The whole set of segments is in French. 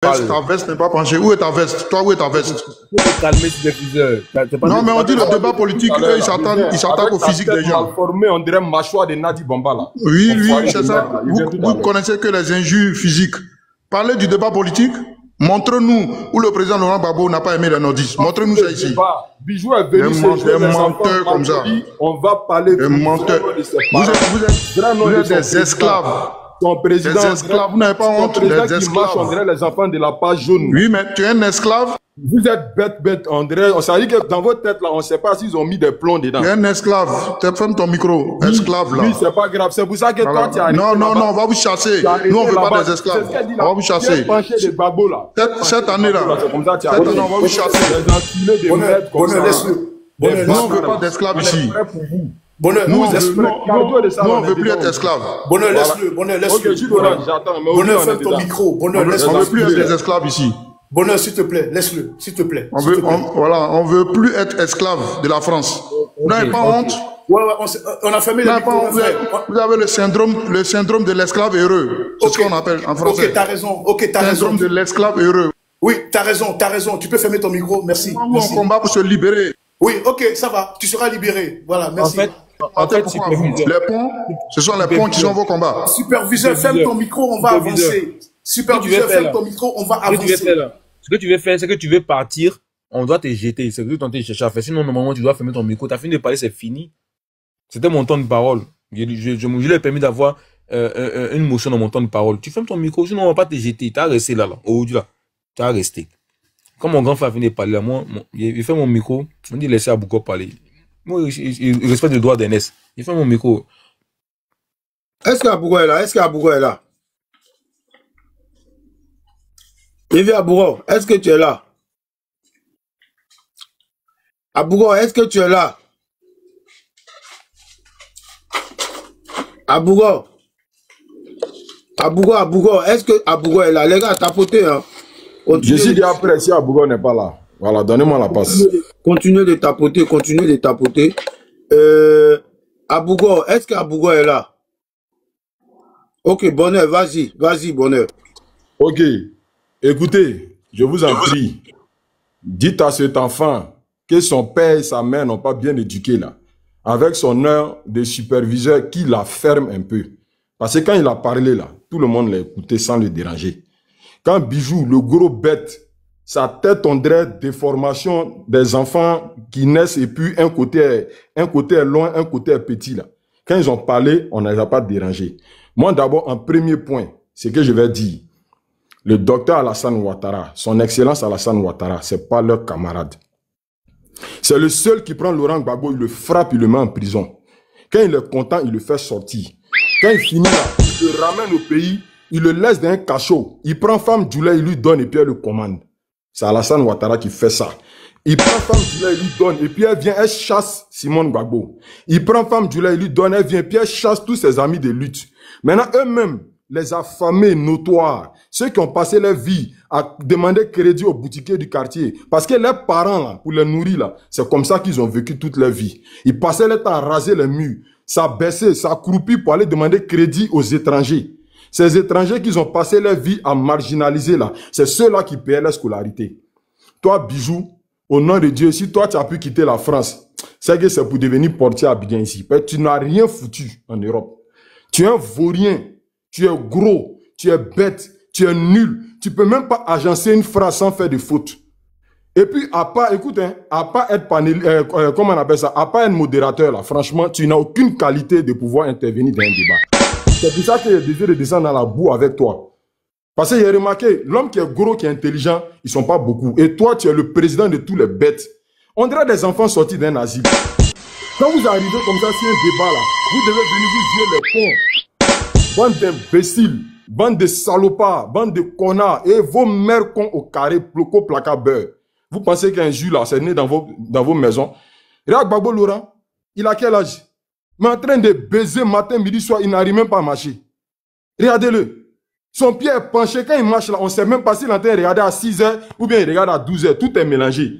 Ta veste n'est pas penchée. Où est ta veste? Toi, où est ta veste? Faut te calmer, superviseur. Non, mais on dit le débat politique, eux, ils s'attaquent au physique des gens. Formé, on dirait mâchoire de Nadi Bamba, là. Oui, c'est ça. Vous connaissez que les injures physiques. Parlez du débat politique. Montre-nous où le président Laurent Gbagbo n'a pas aimé les nordistes. Montre-nous ça ici. Bijou est venu des menteurs comme ça. On va parler des menteurs. Vous êtes des esclaves. Ton président, des esclaves, vous n'avez pas honte, des esclaves. On dirait les enfants de la page jaune. Oui, mais tu es un esclave. Vous êtes bête, on dirait. Ça veut dire que dans votre tête, là, on ne sait pas s'ils ont mis des plombs dedans. Tu es un esclave. Ferme ton micro. Oui, esclave, là. Oui, c'est pas grave. C'est pour ça que toi, tu es arrivé. Non, on va vous chasser. Nous, on ne veut pas des esclaves. On va vous chasser. Cette année-là. On va vous chasser. Les enculés de merde comme ça. Nous, on ne veut pas d'esclaves ici. Bonheur, nous, on ne veut plus être esclaves. Bonheur, laisse-le. Bonheur, laisse-le. Bonheur, ferme ton micro. Bonheur, laisse-le. On ne veut plus être des esclaves ici. Bonheur, s'il te plaît, laisse-le. S'il te plaît. On veut plus être esclaves de la France. Vous n'avez pas honte? Ouais, on a fermé les micros. Vous avez le syndrome de l'esclave heureux. C'est ce qu'on appelle en français. Ok, t'as raison. Ok, t'as raison. Syndrome de l'esclave heureux. Oui, t'as raison. Tu peux fermer ton micro. Merci. On combat pour se libérer. Oui, ok, ça va. Tu seras libéré. Voilà, merci. En fait, les ponts, ce sont les ponts qui sont vos combats. Superviseur, ferme ton micro, on va avancer. Superviseur, ferme ton micro, on va avancer. Ce que tu veux faire, c'est que tu veux partir, on doit te jeter. C'est ce que tu es en train de chercher à faire. Sinon, normalement, tu dois fermer ton micro. Tu as fini de parler, c'est fini. C'était mon temps de parole. Je lui ai permis d'avoir une motion dans mon temps de parole. Tu fermes ton micro, sinon on ne va pas te jeter. Tu as resté là. Aujourd'hui, là. Tu as resté. Comme mon grand frère venu de parler là, moi, il fait mon micro. On dit laisser Abouko parler. Moi, il respecte le droit d'Ernest. Il fait mon micro. Est-ce qu'Abouko est là? Yves Abouko, est-ce que tu es là? Abouko, est-ce que tu es là? Abouko, est-ce que Abouko est là? Les gars, tapotez, hein. Je suis dit après, si Abouko n'est pas là. Voilà, donnez-moi la passe. Continuez de tapoter. Abouko, est-ce qu'Abouko est là? Ok, Bonheur, vas-y, Bonheur. Ok, écoutez, je vous en prie. Dites à cet enfant que son père et sa mère n'ont pas bien éduqué là. Avec son heure de superviseur qui la ferme un peu. Parce que quand il a parlé là, tout le monde l'a écouté sans le déranger. Quand Bijou, le gros bête, sa tête on dirait déformation des enfants qui naissent et puis un côté est loin, un côté est petit là. Quand ils ont parlé, on ne les a pas dérangés. Moi d'abord, en premier point, ce que je vais dire, le docteur Alassane Ouattara, son excellence Alassane Ouattara, c'est pas leur camarade. C'est le seul qui prend Laurent Gbagbo, il le frappe, il le met en prison. Quand il est content, il le fait sortir. Quand il finit là, il le ramène au pays, il le laisse dans un cachot. Il prend femme Djoulay, il lui donne et puis elle le commande. C'est Alassane Ouattara qui fait ça. Il prend femme Djoulay, il lui donne et puis elle vient, elle chasse Simone Gbagbo. Il prend femme Djoulay, il lui donne, elle vient, puis elle chasse tous ses amis de lutte. Maintenant, eux-mêmes, les affamés notoires, ceux qui ont passé leur vie à demander crédit aux boutiquiers du quartier, parce que leurs parents, là, pour les nourrir, là, c'est comme ça qu'ils ont vécu toute leur vie. Ils passaient leur temps à raser les murs, ça baissait, ça croupit pour aller demander crédit aux étrangers. Ces étrangers qui ont passé leur vie à marginaliser, là, c'est ceux-là qui payaient leur scolarité. Toi, Bijou, au nom de Dieu, si toi, tu as pu quitter la France, c'est que c'est pour devenir portier à Abidjan ici. Mais tu n'as rien foutu en Europe. Tu es un vaurien. Tu es gros, tu es bête, tu es nul. Tu peux même pas agencer une phrase sans faire de faute. Et puis, à part, écoute, hein, à part être comment on appelle ça, à part être modérateur, là, franchement, tu n'as aucune qualité de pouvoir intervenir dans un débat. C'est pour ça que j'ai décidé de descendre dans la boue avec toi. Parce que j'ai remarqué, l'homme qui est gros, qui est intelligent, ils sont pas beaucoup. Et toi, tu es le président de tous les bêtes. On dirait des enfants sortis d'un asile. Quand vous arrivez comme ça sur un débat, là, vous devez venir vous jouer les ponts. Bande d'imbéciles, bande de salopards, bande de connards et vos mères cons au carré, bloco, placard, beurre. Vous pensez qu'un jus là, c'est né dans vos maisons. Regarde Gbagbo Laurent, il a quel âge? Mais en train de baiser matin, midi, soir, il n'arrive même pas à marcher. Regardez-le. Son pied est penché, quand il marche là, on ne sait même pas s'il est en train de regarder à 6 h ou bien il regarde à 12 h. Tout est mélangé.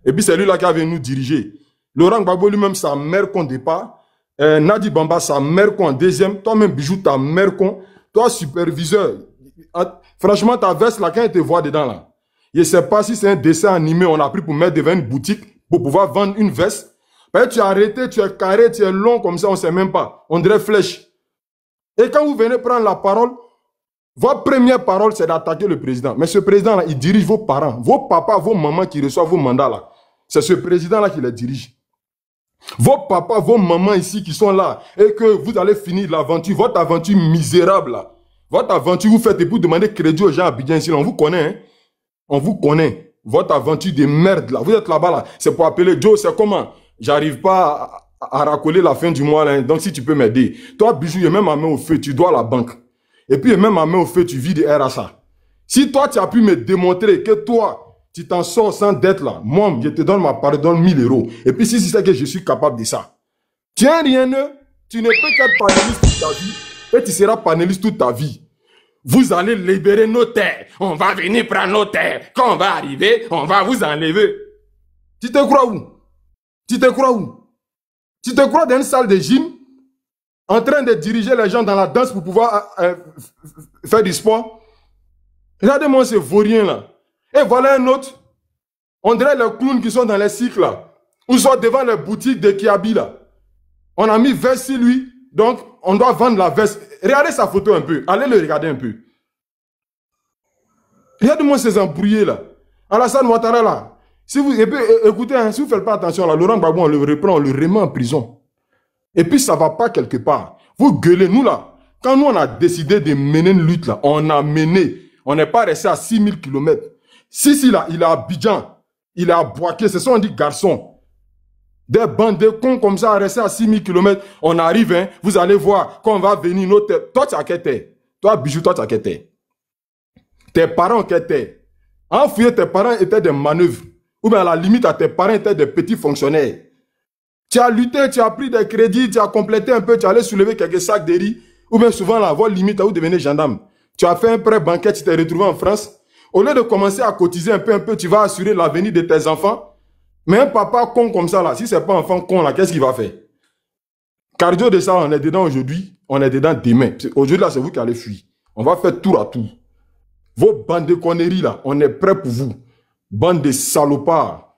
Et puis c'est lui là qui vient nous diriger. Laurent Gbagbo lui-même, sa mère qu'on départ. Nadi Bamba, sa mère con en deuxième. Toi-même, Bijou, ta mère con. Toi, superviseur. Franchement, ta veste là, quand elle te voit dedans là, je ne sais pas si c'est un dessin animé, on a pris pour mettre devant une boutique pour pouvoir vendre une veste. Tu es arrêté, tu es carré, tu es long comme ça, on ne sait même pas. On dirait flèche. Et quand vous venez prendre la parole, votre première parole, c'est d'attaquer le président. Mais ce président-là, il dirige vos parents, vos papas, vos mamans qui reçoivent vos mandats là. C'est ce président-là qui les dirige. Vos papas, vos mamans ici qui sont là et que vous allez finir l'aventure, votre aventure misérable là. Votre aventure, vous faites et vous demandez crédit aux gens à Abidjan ici. Là. On vous connaît, hein? On vous connaît. Votre aventure de merde là. Vous êtes là-bas là. C'est pour appeler Joe, c'est comment? J'arrive pas à racoler la fin du mois là. Hein. Donc si tu peux m'aider. Toi, Bijou, il y a même ma main au feu, tu dois à la banque. Et puis, il y a même ma main au feu, tu vis des RSA. Si toi, tu as pu me démontrer que toi, tu t'en sors sans dette là, moi, je te donne ma part, je donne 1000 €. Et puis, si c'est que je suis capable de ça. Tiens, rien, tu ne peux qu'être panéliste toute ta vie. Et tu seras panéliste toute ta vie. Vous allez libérer nos terres. On va venir prendre nos terres. Quand on va arriver, on va vous enlever. Tu te crois où? Tu te crois où? Tu te crois dans une salle de gym en train de diriger les gens dans la danse pour pouvoir faire du sport? Regardez-moi ces vauriens là. Et voilà un autre. On dirait les clowns qui sont dans les cycles là. Ou sont devant les boutiques de Kiabi là. On a mis veste sur lui. Donc, on doit vendre la veste. Regardez sa photo un peu. Allez le regarder un peu. Regardez-moi ces embrouillés là. Alassane Ouattara là. Si vous, écoutez, hein, si vous ne faites pas attention là, Laurent Gbagbo, on le reprend, on le remet en prison. Et puis ça ne va pas quelque part. Vous gueulez, nous là. Quand nous on a décidé de mener une lutte là, on a mené. On n'est pas resté à 6000 km. Si là, il est à Abidjan, il est à Boaké, c'est ça on dit garçon. Des bandes de cons comme ça, restés à 6000 km, on arrive, hein, vous allez voir, quand on va venir, toi tu as quitté. Toi, Bijou, toi tu as quitté. Tes parents quitté. Enfouiller tes parents étaient des manœuvres. Ou bien à la limite, tes parents étaient des petits fonctionnaires. Tu as lutté, tu as pris des crédits, tu as complété un peu, tu allais soulever quelques sacs de riz. Ou bien souvent, là, votre limite, vous devenez gendarme. Tu as fait un prêt bancaire, tu t'es retrouvé en France. Au lieu de commencer à cotiser un peu, tu vas assurer l'avenir de tes enfants. Mais un papa con comme ça, là, si c'est pas un enfant con, là, qu'est-ce qu'il va faire? Cardio de ça, on est dedans aujourd'hui, on est dedans demain. Aujourd'hui, là, c'est vous qui allez fuir. On va faire tour à tour. Vos bandes de conneries, là, on est prêts pour vous. Bande de salopards,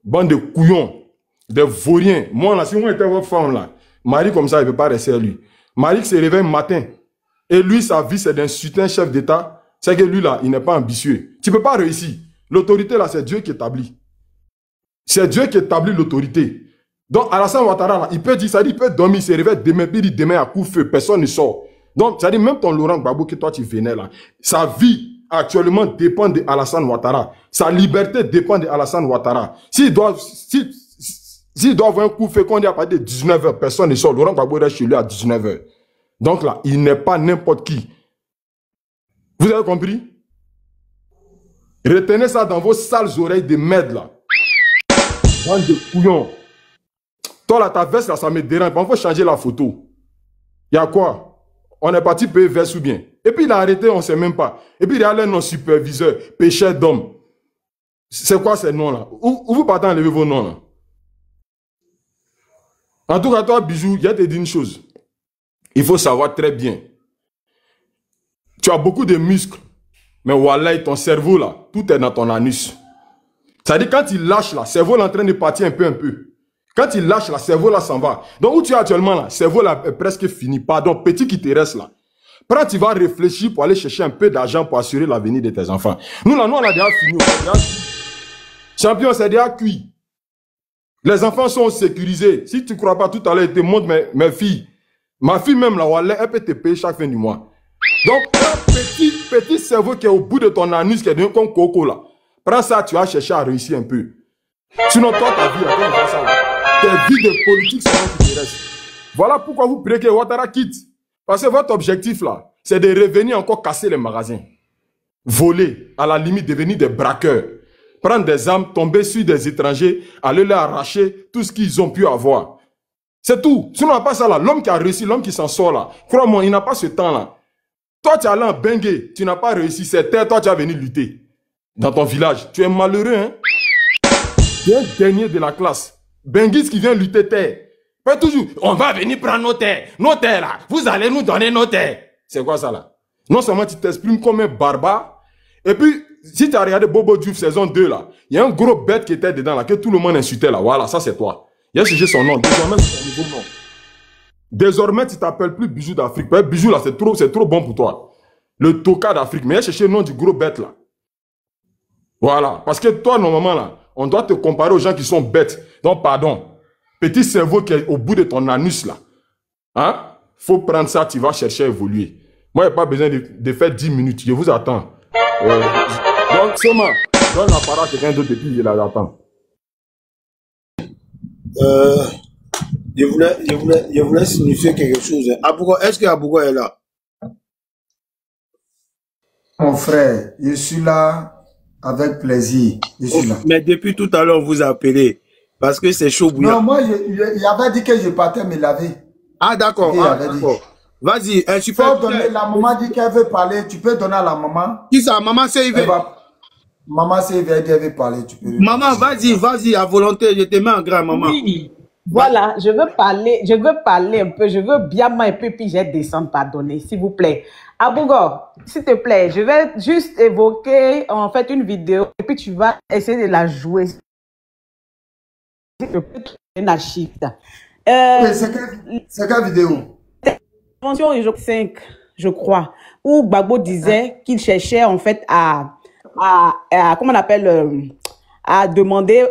bande de couillons, de vauriens. Moi, là, si moi était votre femme, là, Marie, comme ça, il ne peut pas rester à lui. Marie qui se réveille le matin, et lui, sa vie, c'est d'insulter un chef d'État. C'est que lui, là, il n'est pas ambitieux. Tu ne peux pas réussir. L'autorité, là, c'est Dieu qui établit. C'est Dieu qui établit l'autorité. Donc, Alassane Ouattara, là, il peut dire, ça dit, il peut dormir, il se réveille demain, puis il dit demain à coup de feu, personne ne sort. Donc, ça dit, même ton Laurent Gbagbo, que toi, tu venais là, sa vie, actuellement, dépend de Alassane Ouattara. Sa liberté dépend de Alassane Ouattara. S'il doit avoir un coup de feu, qu'on dit à partir de 19 h, personne ne sort. Laurent Gbagbo reste chez lui à 19 h. Donc là, il n'est pas n'importe qui. Vous avez compris? Retenez ça dans vos sales oreilles de merde là. Bande de couillons. Toi là, ta veste là, ça me dérange. Il faut changer la photo. Il y a quoi? On est parti payer veste ou bien? Et puis il a arrêté, on ne sait même pas. Et puis il y a nos superviseurs, pécheurs d'hommes. C'est quoi ces noms là? Où vous partez enlever vos noms là? En tout cas, toi, Bijou, je vais te dire une chose. Il faut savoir très bien. Tu as beaucoup de muscles. Mais voilà, ton cerveau là, tout est dans ton anus. C'est-à-dire quand il lâche là, le cerveau est en train de partir un peu. Quand il lâche là, le cerveau là s'en va. Donc où tu es actuellement là, le cerveau là est presque fini. Pardon, petit qui te reste là. Prends, tu vas réfléchir pour aller chercher un peu d'argent pour assurer l'avenir de tes enfants. Nous là, nous on a déjà fini. Champion, c'est déjà cuit. Les enfants sont sécurisés. Si tu ne crois pas, tout à l'heure, je te montre mes filles. Ma fille même là, elle peut te payer chaque fin du mois. Donc, un petit cerveau qui est au bout de ton anus, qui est devenu comme Coco là. Prends ça, tu vas chercher à réussir un peu. Sinon, toi, ta vie, attends, on ça là. Tes vies de politique sont qui te restent. Voilà pourquoi vous priez que Ouattara quitte. Parce que votre objectif là, c'est de revenir encore casser les magasins. Voler, à la limite, devenir des braqueurs. Prendre des armes, tomber sur des étrangers, aller leur arracher tout ce qu'ils ont pu avoir. C'est tout. Sinon, on n'a pas ça là. L'homme qui a réussi, l'homme qui s'en sort là. Crois-moi, il n'a pas ce temps là. Toi, tu es allé en Bengue, tu n'as pas réussi. C'est terre, toi, tu as venu lutter. Dans ton village. Tu es malheureux, hein. Tu es un dernier de la classe. Benguis qui vient lutter terre. Pas toujours. On va venir prendre nos terres. Nos terres là. Vous allez nous donner nos terres. C'est quoi ça là? Non seulement tu t'exprimes comme un barbare, et puis, si tu as regardé Bobo Diouf saison 2, là, il y a un gros bête qui était dedans, là, que tout le monde insultait, là. Voilà, ça c'est toi. Il a cherché son nom. Désormais, c'est ton nouveau nom. Désormais, tu t'appelles plus Bijou d'Afrique. Bijou, là, c'est trop bon pour toi. Le Toka d'Afrique. Mais il a cherché le nom du gros bête, là. Voilà. Parce que toi, normalement, là, on doit te comparer aux gens qui sont bêtes. Donc, pardon. Petit cerveau qui est au bout de ton anus, là. Hein? Faut prendre ça, tu vas chercher à évoluer. Moi, il n'y a pas besoin de faire 10 minutes. Je vous attends. Donc, Soma, donne la parole à quelqu'un d'autre et puis je l'attends. Je voulais signifier quelque chose. Est-ce que Abougo est là? Mon frère, je suis là avec plaisir. Je suis là. Mais depuis tout à l'heure, on vous a appelé. Parce que c'est chaud bouillant. Non, moi, il avait dit que je partais me laver. Ah, d'accord. Vas-y, tu peux donner, la maman dit qu'elle veut parler. Tu peux donner à la maman. Qui ça? Maman CV. Maman CV, elle veut parler. Tu peux maman, vas-y, à volonté. Je te mets en grand, maman. Oui. Voilà, je veux parler un peu, je veux bien un peu, puis j'ai descendre, pardonner, s'il vous plaît. Abougo, s'il te plaît, je vais juste évoquer, en fait, une vidéo, et puis tu vas essayer de la jouer. Une archive. C'est quelle vidéo? Intervention 5, je crois, où Gbagbo disait qu'il cherchait, en fait, à comment on appelle, à demander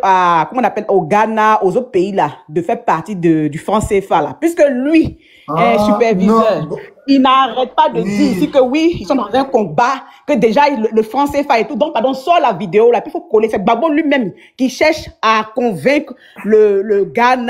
au Ghana, aux autres pays là, de faire partie du franc CFA là. Puisque lui est superviseur, non. Il n'arrête pas de dire ici que oui, ils sont dans un combat, que déjà le franc CFA et tout. Donc, pardon, sort la vidéo là, puis il faut coller. C'est Gbagbo lui-même qui cherche à convaincre le Ghana